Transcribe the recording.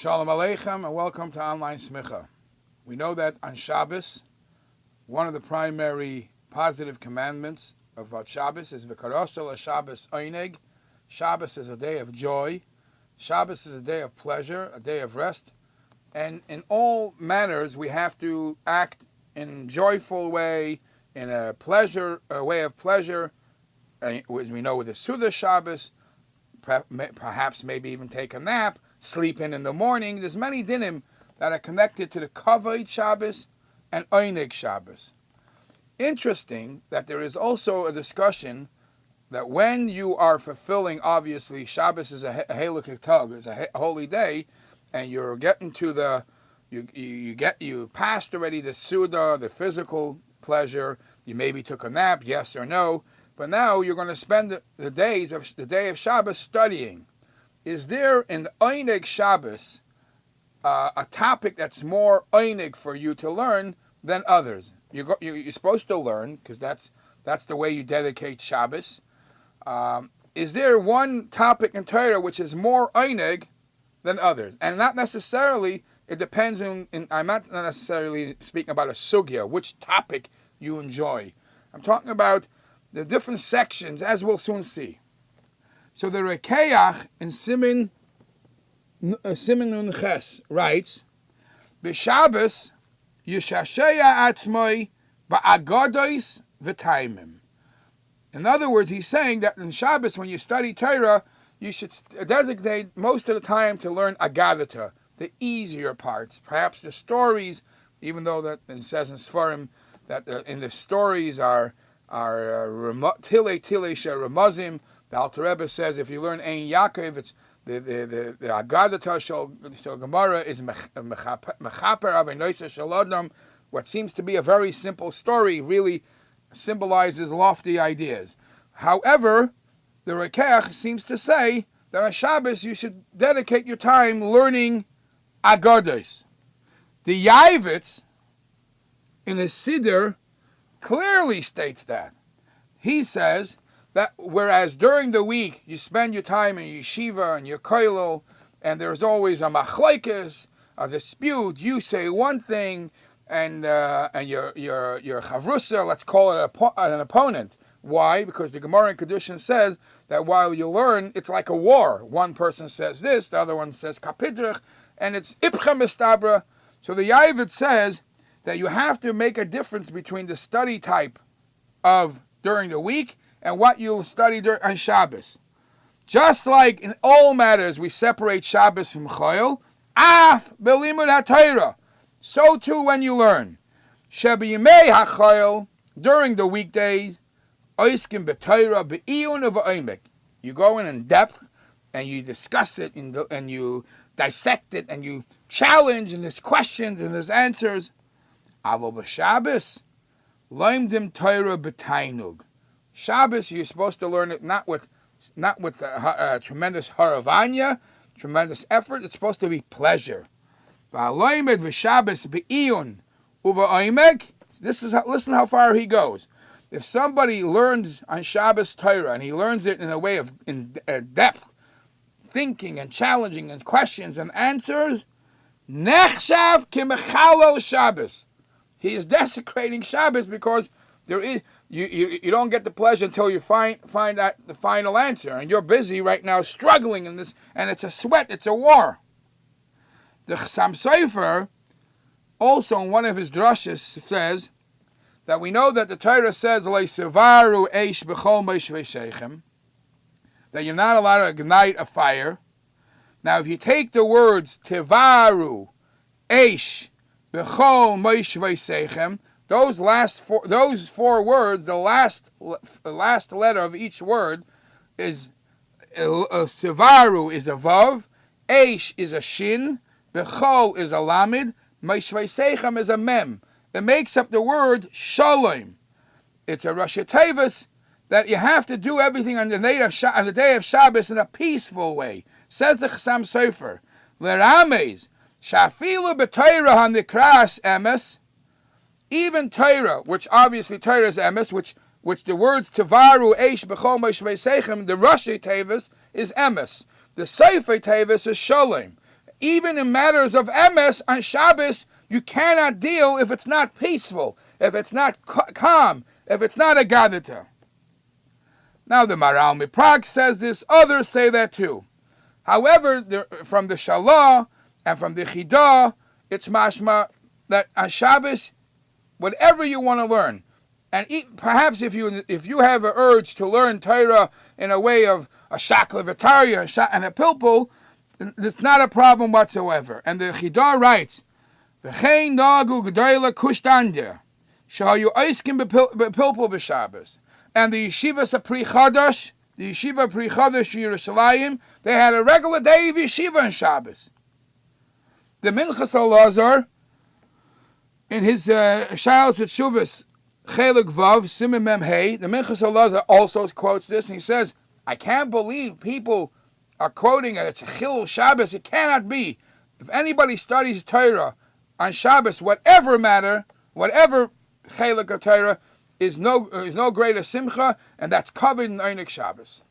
Shalom Aleichem and welcome to Online Smicha. We know that on Shabbos, one of the primary positive commandments about Shabbos is V'karosel Shabbos Oineg. Shabbos is a day of joy. Shabbos is a day of pleasure, a day of rest. And in all manners, we have to act in a joyful way, in a way of pleasure. As we know with the Suda Shabbos, perhaps maybe even take a nap, sleep in the morning. There's many dinim that are connected to the Kavod Shabbos and Oineg Shabbos. Interesting that there is also a discussion that when you are fulfilling, obviously, Shabbos is a Halakhic Tag, it's a holy day, and you're getting to you passed already the Suda, the physical pleasure, you maybe took a nap, yes or no, but now you're going to spend the day of Shabbos studying. Is there in the Oineg Shabbos a topic that's more Oineg for you to learn than others? You're supposed to learn because that's the way you dedicate Shabbos. Is there one topic in Torah which is more Oineg than others? And not necessarily, it depends I'm not necessarily speaking about a sugya, which topic you enjoy. I'm talking about the different sections, as we'll soon see. So the Rekeach in Simin Nun Ches writes, B'Shabbos Yishasheya Atzmoi Ba'agadois V'Taimim. In other words, he's saying that in Shabbos, when you study Torah, you should designate most of the time to learn Agadata, the easier parts, perhaps the stories, even though that it says in Sfarim that in the stories are Tilei Ramazim. The Alter Rebbe says if you learn Ein Yaakov, it's the Agadata Shel Gemara is Mechaper Avinoisa Shel Adam. What seems to be a very simple story really symbolizes lofty ideas. However, the Rekeach seems to say that on Shabbos you should dedicate your time learning Agados. The Yavitz in his Siddur clearly states that. He says that whereas during the week you spend your time in yeshiva and your koilel, and there's always a machlokes, a dispute. You say one thing, and your chavrusa, let's call it an opponent. Why? Because the Gemara in Kedushin says that while you learn, it's like a war. One person says this, the other one says kapidrich, and it's ipcha mistabra. So the Yavit says that you have to make a difference between the study type of during the week and what you'll study on Shabbos. Just like in all matters we separate Shabbos from Chayil, af belimud haTorah. So too when you learn. Shebiyimei haChayil, during the weekdays, oiskim b'Torah b'iyun v'oimek. You go in depth and you discuss it and you dissect it and you challenge and there's questions and there's answers. Avo b'Shabbos, loimdim Torah b'tainug. Shabbos, you're supposed to learn it not with tremendous haravanya, tremendous effort. It's supposed to be pleasure. Listen how far he goes. If somebody learns on Shabbos Torah and he learns it in a way of in depth, thinking and challenging and questions and answers, nechshav kimechalel Shabbos. He is desecrating Shabbos because there is. You don't get the pleasure until you find out the final answer, and you're busy right now struggling in this, and it's a sweat, it's a war. The Chassam Sofer, also in one of his drushes, says that we know that the Torah says that you're not allowed to ignite a fire. Now, if you take the words tivaru, eish, b'chol moishvei seichem, those four words, the last letter of each word is sivaru is a vav, eish is a shin, bechol is a lamid, meishvei seichem is a mem. It makes up the word shalom. It's a Rashi Tevis that you have to do everything on the day of Shabbos in a peaceful way. Says the Chassam Sofer, l'rames shafilu b'Torah hanikras emes. Even Torah, which obviously Torah is emes, which the words Tivaru, Eish, Bechol, Moshvei Seichem, the Rashi Tevis is emes. The Sefer Tevis is Shalom. even in matters of emes on Shabbos, you cannot deal if it's not peaceful, if it's not calm, if it's not a gadita. Now the Maral Miprag says this, others say that too. However, from the Shalah and from the Chidah, it's mashma that on Shabbos, whatever you want to learn, and perhaps if you have an urge to learn Torah in a way of a shakla v'tarya and a pilpul, it's not a problem whatsoever. And the Chidah writes, "V'chein nagu g'dayla kushtandeh, shahayu oiskim b'pilpul b'Shabbos." And the yeshiva Pri Chadash, the yeshiva Pri Chadash Yerushalayim, they had a regular day of yeshiva on Shabbos. The Minchas Elazar, in his Shalos Shuvas Chelik Vav Simon Mem Hey, the Minchas Elazar also quotes this, and he says, "I can't believe people are quoting it. It's a Chilul Shabbos. It cannot be. If anybody studies Torah on Shabbos, whatever matter, whatever Chelik of Torah, is no greater simcha, and that's covered in Einik Shabbos."